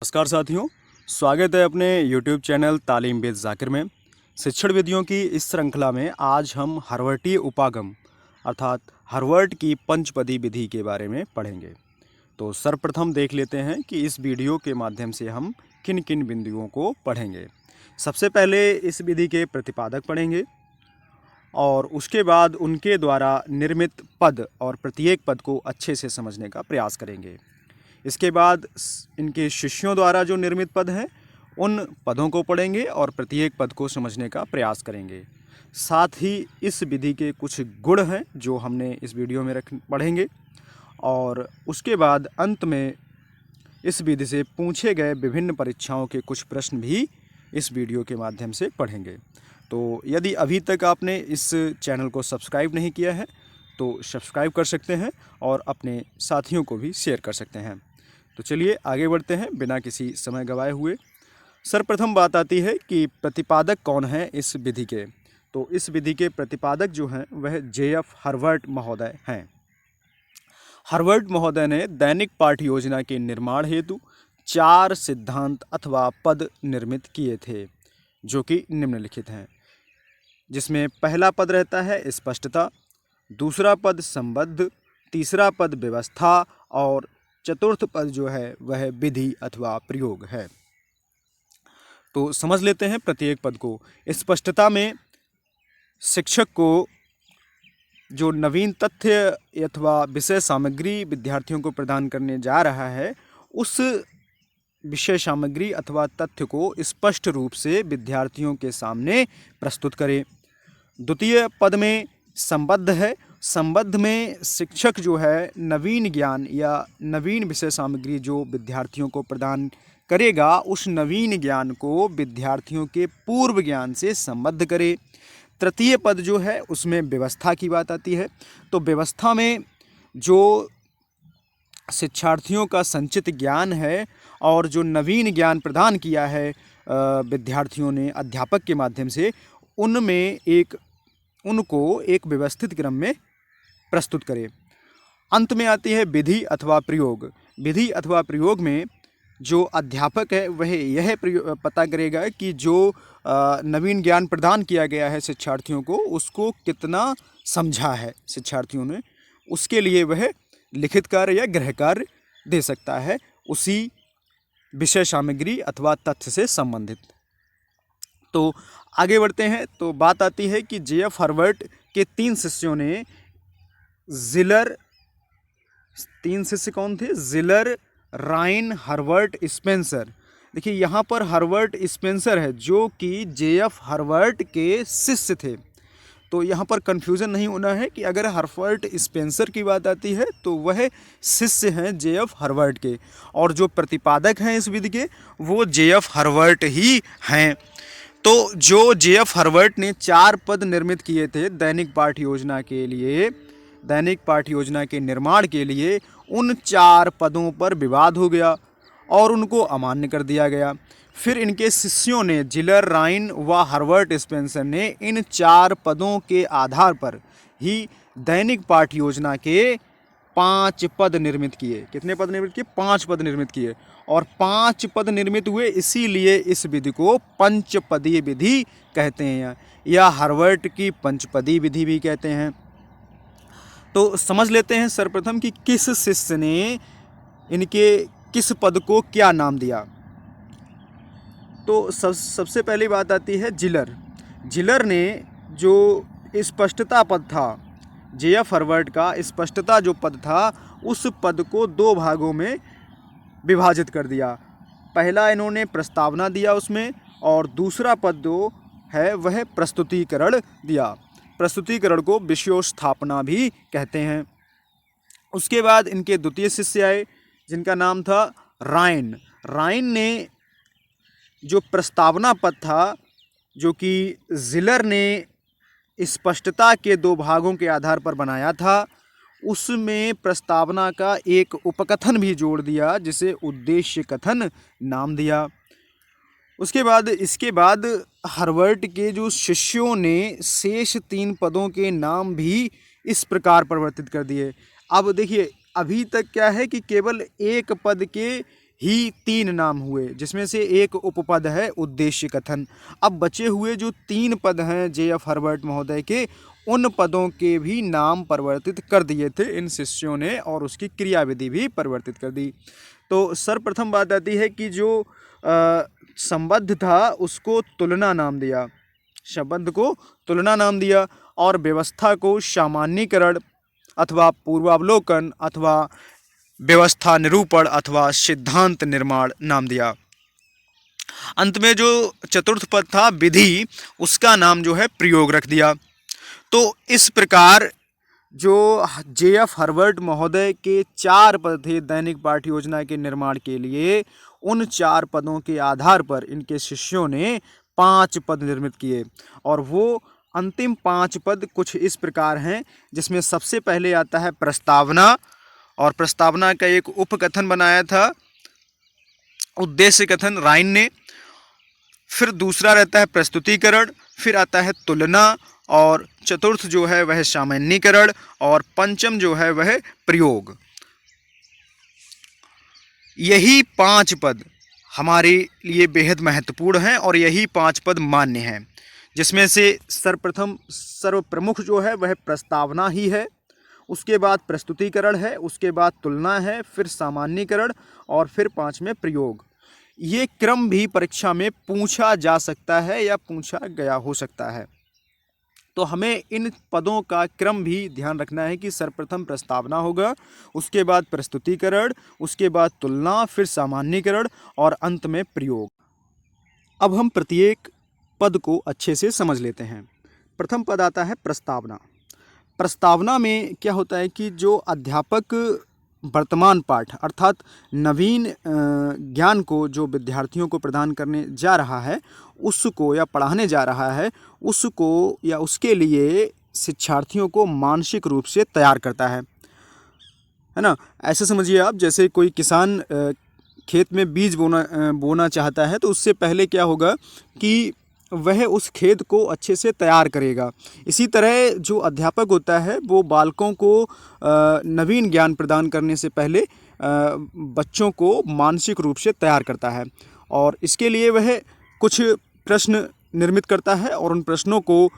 नमस्कार साथियों, स्वागत है अपने YouTube चैनल तालीम बेद ज़ाकिर में। शिक्षण विधियों की इस श्रृंखला में आज हम हर्वर्टीय उपागम अर्थात हर्वर्ट की पंचपदी विधि के बारे में पढ़ेंगे। तो सर्वप्रथम देख लेते हैं कि इस वीडियो के माध्यम से हम किन किन बिंदुओं को पढ़ेंगे। सबसे पहले इस विधि के प्रतिपादक पढ़ेंगे और उसके बाद उनके द्वारा निर्मित पद और प्रत्येक पद को अच्छे से समझने का प्रयास करेंगे। इसके बाद इनके शिष्यों द्वारा जो निर्मित पद हैं उन पदों को पढ़ेंगे और प्रत्येक पद को समझने का प्रयास करेंगे। साथ ही इस विधि के कुछ गुण हैं जो हमने इस वीडियो में पढ़ेंगे और उसके बाद अंत में इस विधि से पूछे गए विभिन्न परीक्षाओं के कुछ प्रश्न भी इस वीडियो के माध्यम से पढ़ेंगे। तो यदि अभी तक आपने इस चैनल को सब्सक्राइब नहीं किया है तो सब्सक्राइब कर सकते हैं और अपने साथियों को भी शेयर कर सकते हैं। तो चलिए आगे बढ़ते हैं बिना किसी समय गवाए हुए। सर्वप्रथम बात आती है कि प्रतिपादक कौन है इस विधि के। तो इस विधि के प्रतिपादक जो हैं वह J.F. हर्वर्ट महोदय हैं। हर्वर्ट महोदय ने दैनिक पाठ्य योजना के निर्माण हेतु 4 सिद्धांत अथवा पद निर्मित किए थे जो कि निम्नलिखित हैं, जिसमें पहला पद रहता है स्पष्टता, दूसरा पद संबद्ध, तीसरा पद व्यवस्था और चतुर्थ पद जो है वह विधि अथवा प्रयोग है। तो समझ लेते हैं प्रत्येक पद को। स्पष्टता में शिक्षक को जो नवीन तथ्य अथवा विषय सामग्री विद्यार्थियों को प्रदान करने जा रहा है उस विषय सामग्री अथवा तथ्य को स्पष्ट रूप से विद्यार्थियों के सामने प्रस्तुत करें। द्वितीय पद में संबद्ध है। संबद्ध में शिक्षक जो है नवीन ज्ञान या नवीन विषय सामग्री जो विद्यार्थियों को प्रदान करेगा उस नवीन ज्ञान को विद्यार्थियों के पूर्व ज्ञान से संबद्ध करे। तृतीय पद जो है उसमें व्यवस्था की बात आती है। तो व्यवस्था में जो शिक्षार्थियों का संचित ज्ञान है और जो नवीन ज्ञान प्रदान किया है विद्यार्थियों ने अध्यापक के माध्यम से उनको एक व्यवस्थित क्रम में प्रस्तुत करें। अंत में आती है विधि अथवा प्रयोग। विधि अथवा प्रयोग में जो अध्यापक है वह यह पता करेगा कि जो नवीन ज्ञान प्रदान किया गया है शिक्षार्थियों को उसको कितना समझा है शिक्षार्थियों ने, उसके लिए वह लिखित कार्य या गृह कार्य दे सकता है उसी विषय सामग्री अथवा तथ्य से संबंधित। तो आगे बढ़ते हैं। तो बात आती है कि J.F. हर्वर्ट के 3 शिष्यों ने तीन शिष्य कौन थे? जिलर, राइन, हर्वर्ट, स्पेंसर। देखिए यहाँ पर हर्वर्ट स्पेंसर है जो कि J.F. हर्वर्ट के शिष्य थे। तो यहाँ पर कन्फ्यूज़न नहीं होना है कि अगर हर्वर्ट स्पेंसर की बात आती है तो वह शिष्य हैं J.F. हर्वर्ट के और जो प्रतिपादक हैं इस विधि के वो J.F. हर्वर्ट ही हैं। तो जो J.F. हर्वर्ट ने 4 पद निर्मित किए थे दैनिक पाठ्य योजना के लिए, दैनिक पाठ्य योजना के निर्माण के लिए, उन 4 पदों पर विवाद हो गया और उनको अमान्य कर दिया गया। फिर इनके शिष्यों ने जिलर, राइन व हर्वर्ट स्पेंसर ने इन 4 पदों के आधार पर ही दैनिक पाठ्य योजना के 5 पद निर्मित किए। कितने पद निर्मित किए? 5 पद निर्मित किए और 5 पद निर्मित हुए, इसीलिए इस विधि को पंचपदी विधि कहते हैं या हर्वर्ट की पंचपदी विधि भी कहते हैं। तो समझ लेते हैं सर्वप्रथम कि किस शिष्य ने इनके किस पद को क्या नाम दिया। तो सबसे पहली बात आती है जिलर। जिलर ने जो स्पष्टता पद था J.F. हर्वर्ट का, स्पष्टता जो पद था उस पद को 2 भागों में विभाजित कर दिया। पहला इन्होंने प्रस्तावना दिया उसमें और दूसरा पद जो है वह प्रस्तुतिकरण दिया। प्रस्तुतिकरण को विषयोस्थापना भी कहते हैं। उसके बाद इनके द्वितीय शिष्य आए जिनका नाम था राइन। राइन ने जो प्रस्तावना पद था जो कि जिलर ने स्पष्टता के 2 भागों के आधार पर बनाया था उसमें प्रस्तावना का एक उपकथन भी जोड़ दिया जिसे उद्देश्य कथन नाम दिया। इसके बाद हर्वर्ट के जो शिष्यों ने शेष 3 पदों के नाम भी इस प्रकार परिवर्तित कर दिए। अब देखिए अभी तक क्या है कि केवल एक पद के ही 3 नाम हुए, जिसमें से एक उपपद है उद्देश्य कथन। अब बचे हुए जो 3 पद हैं JF हर्बर्ट महोदय के, उन पदों के भी नाम परिवर्तित कर दिए थे इन शिष्यों ने और उसकी क्रियाविधि भी परिवर्तित कर दी। तो सर्वप्रथम बात आती है कि जो संबंध था उसको तुलना नाम दिया, संबंध को तुलना नाम दिया, और व्यवस्था को सामान्यीकरण अथवा पूर्वावलोकन अथवा व्यवस्था निरूपण अथवा सिद्धांत निर्माण नाम दिया। अंत में जो चतुर्थ पद था विधि, उसका नाम जो है प्रयोग रख दिया। तो इस प्रकार जो JF हर्बर्ट महोदय के 4 पद थे दैनिक पाठ्य योजना के निर्माण के लिए, उन 4 पदों के आधार पर इनके शिष्यों ने 5 पद निर्मित किए। और वो अंतिम 5 पद कुछ इस प्रकार हैं, जिसमें सबसे पहले आता है प्रस्तावना, और प्रस्तावना का एक उपकथन बनाया था उद्देश्य कथन राइन ने। फिर दूसरा रहता है प्रस्तुतिकरण, फिर आता है तुलना, और चतुर्थ जो है वह सामान्यीकरण, और पंचम जो है वह प्रयोग। यही 5 पद हमारे लिए बेहद महत्वपूर्ण हैं और यही 5 पद मान्य हैं, जिसमें से सर्वप्रथम सर्वप्रमुख जो है वह प्रस्तावना ही है, उसके बाद प्रस्तुतिकरण है, उसके बाद तुलना है, फिर सामान्यीकरण, और फिर 5 में प्रयोग। ये क्रम भी परीक्षा में पूछा जा सकता है या पूछा गया हो सकता है। तो हमें इन पदों का क्रम भी ध्यान रखना है कि सर्वप्रथम प्रस्तावना होगा, उसके बाद प्रस्तुतिकरण, उसके बाद तुलना, फिर सामान्यीकरण और अंत में प्रयोग। अब हम प्रत्येक पद को अच्छे से समझ लेते हैं। प्रथम पद आता है प्रस्तावना। प्रस्तावना में क्या होता है कि जो अध्यापक वर्तमान पाठ अर्थात नवीन ज्ञान को जो विद्यार्थियों को प्रदान करने जा रहा है, उसको या पढ़ाने जा रहा है, उसको या उसके लिए शिक्षार्थियों को मानसिक रूप से तैयार करता है ना। ऐसे समझिए आप, जैसे कोई किसान खेत में बीज बोना चाहता है, तो उससे पहले क्या होगा कि वह उस खेत को अच्छे से तैयार करेगा। इसी तरह जो अध्यापक होता है वो बालकों को नवीन ज्ञान प्रदान करने से पहले बच्चों को मानसिक रूप से तैयार करता है, और इसके लिए वह कुछ प्रश्न निर्मित करता है और उन प्रश्नों को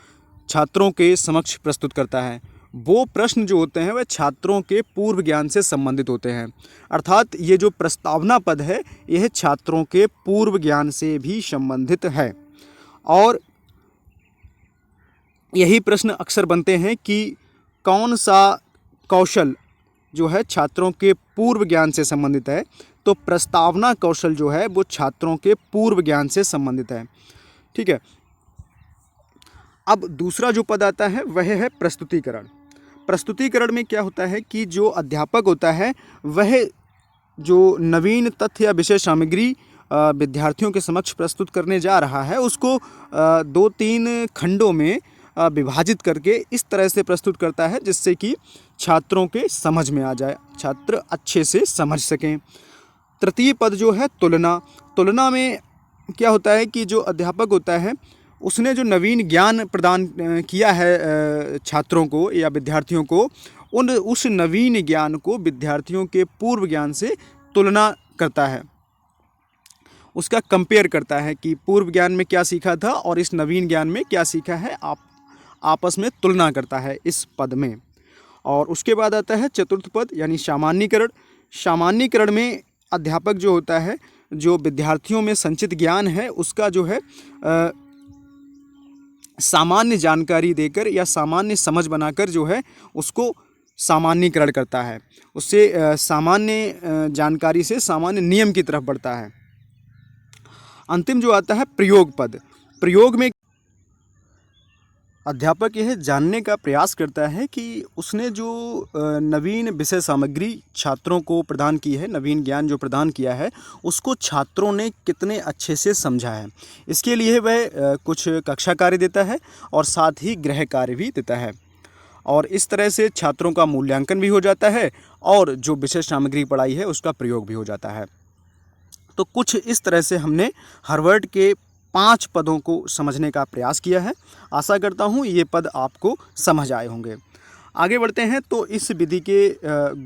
छात्रों के समक्ष प्रस्तुत करता है। वो प्रश्न जो होते हैं वह छात्रों के पूर्व ज्ञान से संबंधित होते हैं, अर्थात ये जो प्रस्तावना पद है यह छात्रों के पूर्व ज्ञान से भी संबंधित है। और यही प्रश्न अक्सर बनते हैं कि कौन सा कौशल जो है छात्रों के पूर्व ज्ञान से संबंधित है, तो प्रस्तावना कौशल जो है वो छात्रों के पूर्व ज्ञान से संबंधित है। ठीक है। अब दूसरा जो पद आता है वह है प्रस्तुतिकरण। प्रस्तुतिकरण में क्या होता है कि जो अध्यापक होता है वह जो नवीन तथ्य या विषय सामग्री विद्यार्थियों के समक्ष प्रस्तुत करने जा रहा है, उसको 2-3 खंडों में विभाजित करके इस तरह से प्रस्तुत करता है जिससे कि छात्रों के समझ में आ जाए, छात्र अच्छे से समझ सकें। तृतीय पद जो है तुलना। तुलना में क्या होता है कि जो अध्यापक होता है उसने जो नवीन ज्ञान प्रदान किया है छात्रों को या विद्यार्थियों को, उस नवीन ज्ञान को विद्यार्थियों के पूर्व ज्ञान से तुलना करता है, उसका कंपेयर करता है कि पूर्व ज्ञान में क्या सीखा था और इस नवीन ज्ञान में क्या सीखा है, आप आपस में तुलना करता है इस पद में। और उसके बाद आता है चतुर्थ पद यानी सामान्यीकरण। सामान्यीकरण में अध्यापक जो होता है जो विद्यार्थियों में संचित ज्ञान है उसका जो है सामान्य जानकारी देकर या सामान्य समझ बनाकर जो है उसको सामान्यीकरण करता है, उससे सामान्य जानकारी से सामान्य नियम की तरफ बढ़ता है। अंतिम जो आता है प्रयोग पद। प्रयोग में अध्यापक यह जानने का प्रयास करता है कि उसने जो नवीन विषय सामग्री छात्रों को प्रदान की है, नवीन ज्ञान जो प्रदान किया है, उसको छात्रों ने कितने अच्छे से समझा है। इसके लिए वह कुछ कक्षा कार्य देता है और साथ ही गृह कार्य भी देता है, और इस तरह से छात्रों का मूल्यांकन भी हो जाता है और जो विषय सामग्री पढ़ाई है उसका प्रयोग भी हो जाता है। तो कुछ इस तरह से हमने हर्बर्ट के 5 पदों को समझने का प्रयास किया है। आशा करता हूँ ये पद आपको समझ आए होंगे। आगे बढ़ते हैं तो इस विधि के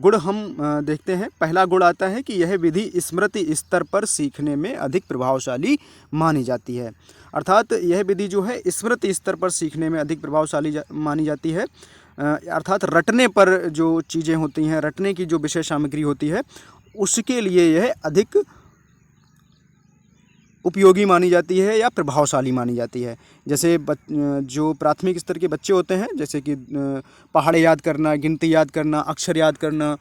गुण हम देखते हैं। पहला गुण आता है कि यह विधि स्मृति स्तर पर सीखने में अधिक प्रभावशाली मानी जाती है। अर्थात यह विधि जो है स्मृति स्तर पर सीखने में अधिक प्रभावशाली मानी जाती है। अर्थात रटने पर जो चीज़ें होती हैं, रटने की जो विषय सामग्री होती है, उसके लिए यह अधिक उपयोगी मानी जाती है या प्रभावशाली मानी जाती है। जैसे जो प्राथमिक स्तर के बच्चे होते हैं, जैसे कि पहाड़े याद करना, गिनती याद करना, अक्षर याद करना,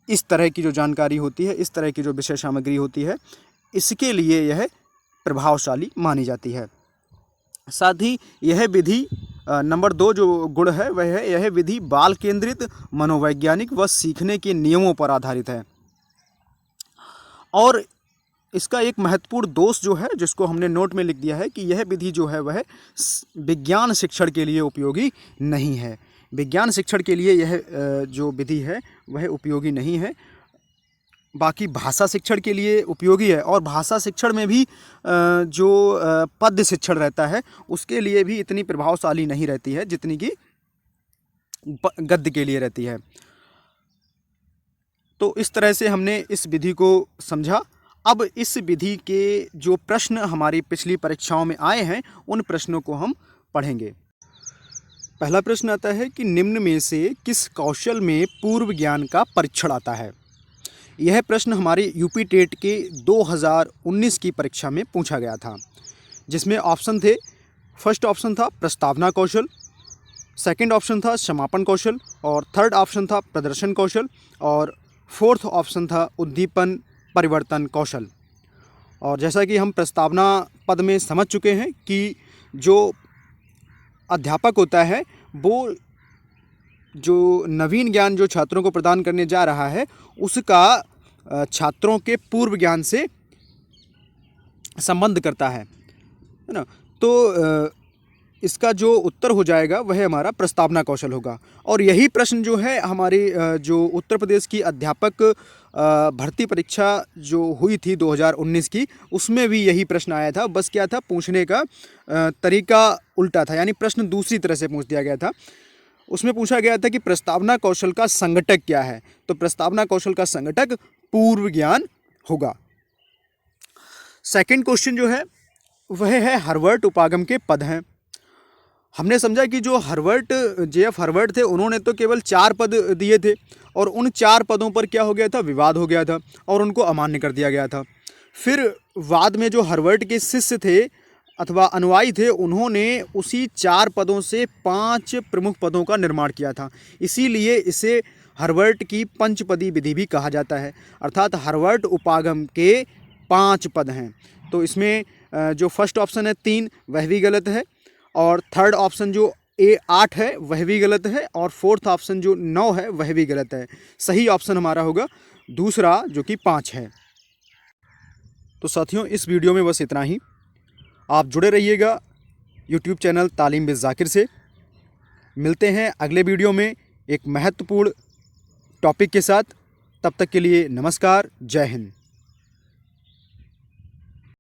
इस तरह की जो जानकारी होती है, इस तरह की जो विषय सामग्री होती है, इसके लिए यह प्रभावशाली मानी जाती है। साथ ही यह विधि नंबर 2 जो गुण है वह है यह विधि बाल केंद्रित, मनोवैज्ञानिक व सीखने के नियमों पर आधारित है। और इसका एक महत्वपूर्ण दोष जो है, जिसको हमने नोट में लिख दिया है, कि यह विधि जो है वह विज्ञान शिक्षण के लिए उपयोगी नहीं है। विज्ञान शिक्षण के लिए यह जो विधि है वह उपयोगी नहीं है। बाकी भाषा शिक्षण के लिए उपयोगी है, और भाषा शिक्षण में भी जो पद्य शिक्षण रहता है उसके लिए भी इतनी प्रभावशाली नहीं रहती है जितनी कि गद्य के लिए रहती है। तो इस तरह से हमने इस विधि को समझा। अब इस विधि के जो प्रश्न हमारी पिछली परीक्षाओं में आए हैं उन प्रश्नों को हम पढ़ेंगे। पहला प्रश्न आता है कि निम्न में से किस कौशल में पूर्व ज्ञान का परीक्षण आता है। यह प्रश्न हमारी यूपी टेट के 2019 की परीक्षा में पूछा गया था, जिसमें ऑप्शन थे, फर्स्ट ऑप्शन था प्रस्तावना कौशल, सेकंड ऑप्शन था समापन कौशल, और थर्ड ऑप्शन था प्रदर्शन कौशल, और फोर्थ ऑप्शन था उद्दीपन परिवर्तन कौशल। और जैसा कि हम प्रस्तावना पद में समझ चुके हैं कि जो अध्यापक होता है वो जो नवीन ज्ञान जो छात्रों को प्रदान करने जा रहा है उसका छात्रों के पूर्व ज्ञान से संबंध करता है ना। तो इसका जो उत्तर हो जाएगा वह हमारा प्रस्तावना कौशल होगा। और यही प्रश्न जो है हमारी जो उत्तर प्रदेश की अध्यापक भर्ती परीक्षा जो हुई थी 2019 की, उसमें भी यही प्रश्न आया था। बस क्या था, पूछने का तरीका उल्टा था, यानी प्रश्न दूसरी तरह से पूछ दिया गया था। उसमें पूछा गया था कि प्रस्तावना कौशल का संघटक क्या है। तो प्रस्तावना कौशल का संघटक पूर्व ज्ञान होगा। सेकंड क्वेश्चन जो है वह है हार्वर्ड उपागम के पद हैं। हमने समझा कि जो JF हार्वर्ड थे उन्होंने तो केवल 4 पद दिए थे, और उन 4 पदों पर क्या हो गया था, विवाद हो गया था और उनको अमान्य कर दिया गया था। फिर बाद में जो हार्वर्ड के शिष्य थे अथवा अनुयायी थे, उन्होंने उसी 4 पदों से 5 प्रमुख पदों का निर्माण किया था। इसीलिए इसे हार्वर्ड की पंचपदी विधि भी कहा जाता है। अर्थात हार्वर्ड उपागम के 5 पद हैं। तो इसमें जो फर्स्ट ऑप्शन है 3 वह भी गलत है, और थर्ड ऑप्शन जो 8 है वह भी गलत है, और फोर्थ ऑप्शन जो 9 है वह भी गलत है। सही ऑप्शन हमारा होगा दूसरा जो कि 5 है। तो साथियों, इस वीडियो में बस इतना ही। आप जुड़े रहिएगा यूट्यूब चैनल तालीम विद ज़ाकिर से। मिलते हैं अगले वीडियो में एक महत्वपूर्ण टॉपिक के साथ। तब तक के लिए नमस्कार, जय हिंद।